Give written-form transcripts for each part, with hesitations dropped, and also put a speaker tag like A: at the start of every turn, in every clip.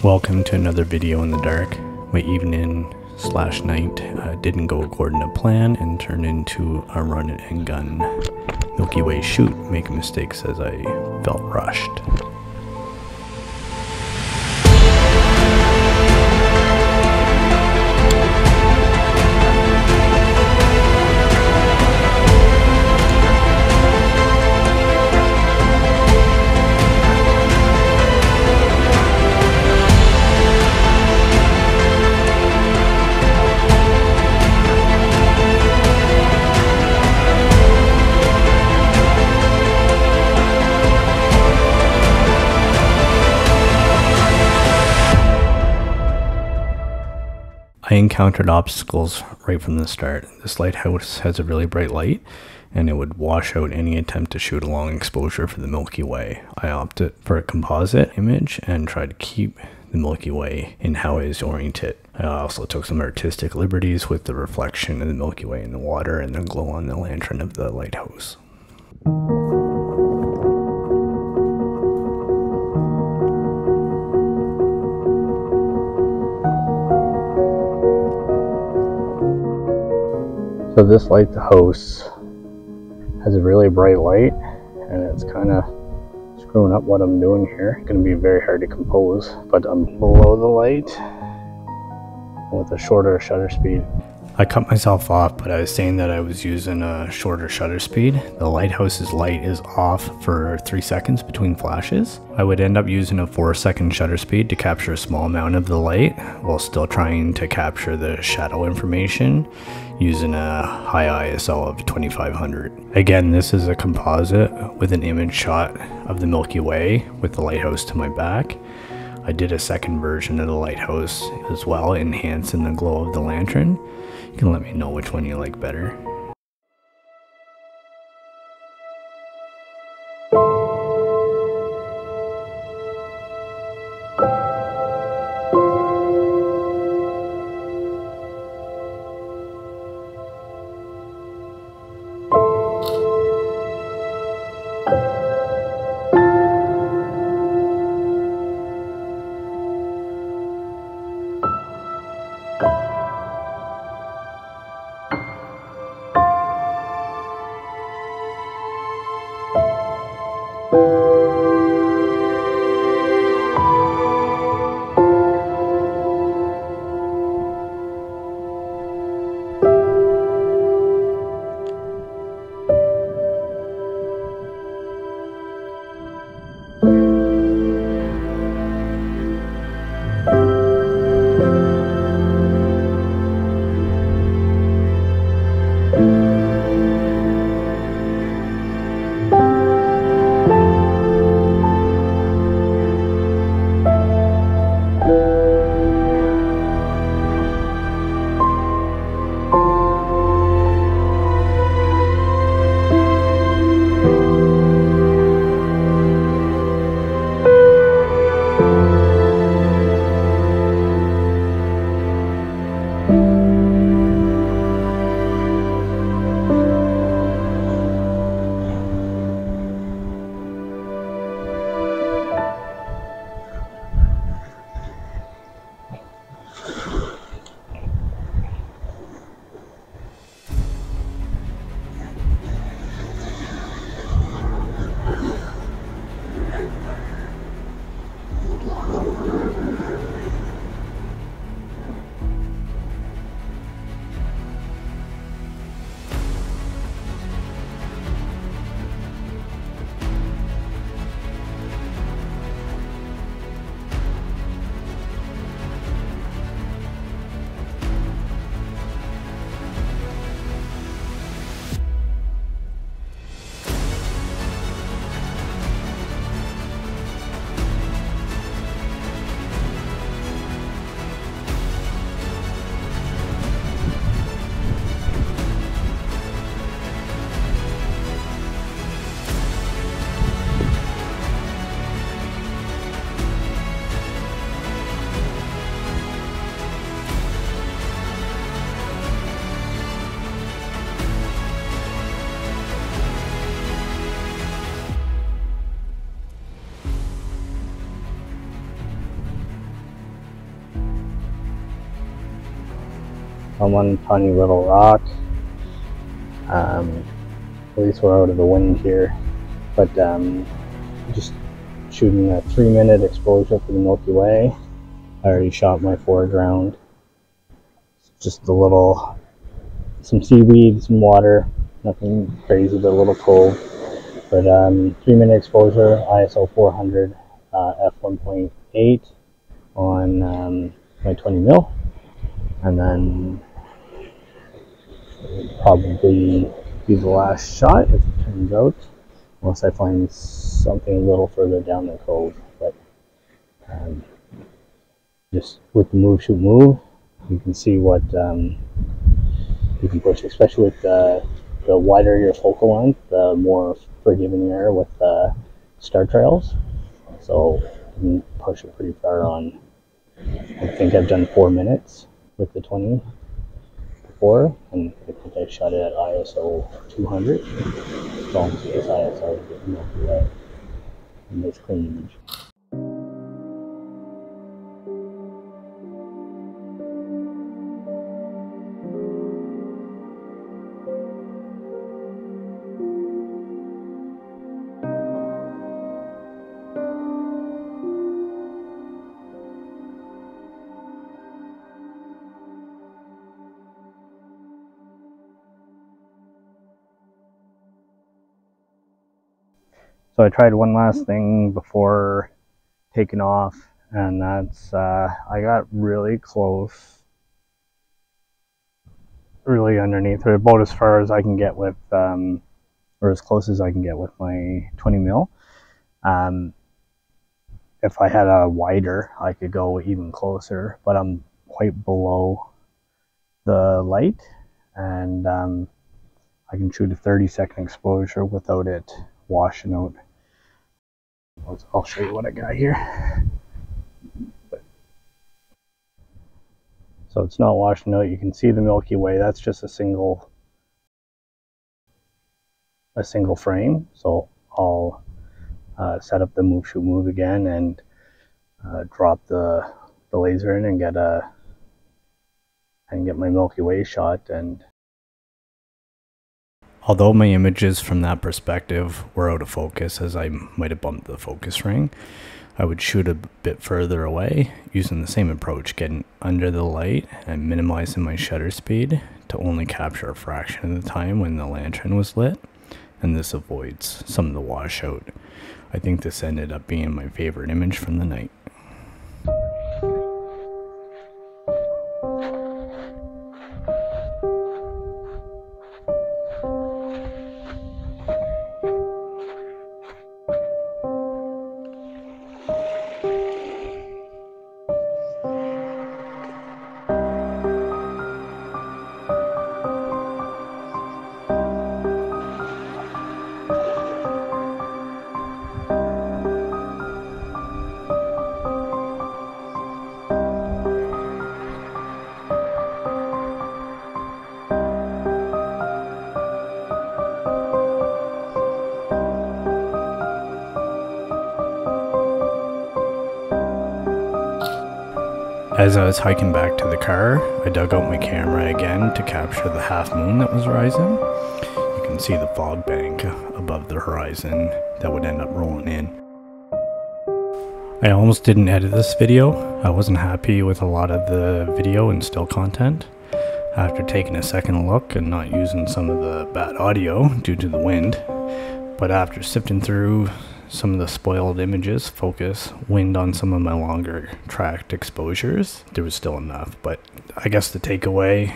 A: Welcome to another video in the dark. My evening slash night didn't go according to plan and turned into a run and gun Milky Way shoot, making mistakes as I felt rushed. I encountered obstacles right from the start. This lighthouse has a really bright light, and it would wash out any attempt to shoot a long exposure for the Milky Way. I opted for a composite image and tried to keep the Milky Way in how it is oriented. I also took some artistic liberties with the reflection of the Milky Way in the water and the glow on the lantern of the lighthouse. So this lighthouse has a really bright light, and it's kind of screwing up what I'm doing here. It's going to be very hard to compose, but I'm below the light with a shorter shutter speed. I cut myself off, but I was saying that I was using a shorter shutter speed. The lighthouse's light is off for 3 seconds between flashes. I would end up using a 4-second shutter speed to capture a small amount of the light while still trying to capture the shadow information using a high ISO of 2500. Again, this is a composite with an image shot of the Milky Way with the lighthouse to my back. I did a second version of the lighthouse as well, enhancing the glow of the lantern. You can let me know which one you like better. on one tiny little rock. At least we're out of the wind here, but just shooting a 3-minute exposure for the Milky Way. I already shot my foreground. Just some seaweed, some water, nothing crazy, but a little cove. But 3-minute exposure, ISO 400, f1.8 on my 20 mil, and then probably be the last shot if it turns out, unless I find something a little further down the cove. But just with the move, shoot, move, you can see what you can push, especially with the wider your focal length, the more forgiving you are with star trails. So you can push it pretty far on. I think I've done 4 minutes with the 20 before, and I think I shot it at ISO 200. So I'll see this ISO to get Milky Way in this clean image. So I tried one last thing before taking off, and that's I got really close, really underneath, or about as far as I can get with, or as close as I can get with my 20 mil. If I had a wider, I could go even closer, but I'm quite below the light, and I can shoot a 30-second exposure without it washing out. I'll show you what I got here. So it's not washing out. You can see the Milky Way. That's just a single frame. So I'll set up the move, shoot, move again, and drop the laser in and get my Milky Way shot. And
B: although my images from that perspective were out of focus, as I might have bumped the focus ring, I would shoot a bit further away using the same approach, getting under the light and minimizing my shutter speed to only capture a fraction of the time when the lantern was lit, and this avoids some of the washout. I think this ended up being my favorite image from the night. As I was hiking back to the car, I dug out my camera again to capture the half moon that was rising. You can see the fog bank above the horizon that would end up rolling in. I almost didn't edit this video. I wasn't happy with a lot of the video and still content. After taking a second look and not using some of the bad audio due to the wind, but after sifting through some of the spoiled images, focus, wind on some of my longer tracked exposures, there was still enough. But I guess the takeaway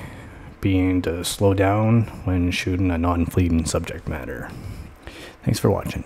B: being to slow down when shooting a non-fleeting subject matter. Thanks for watching.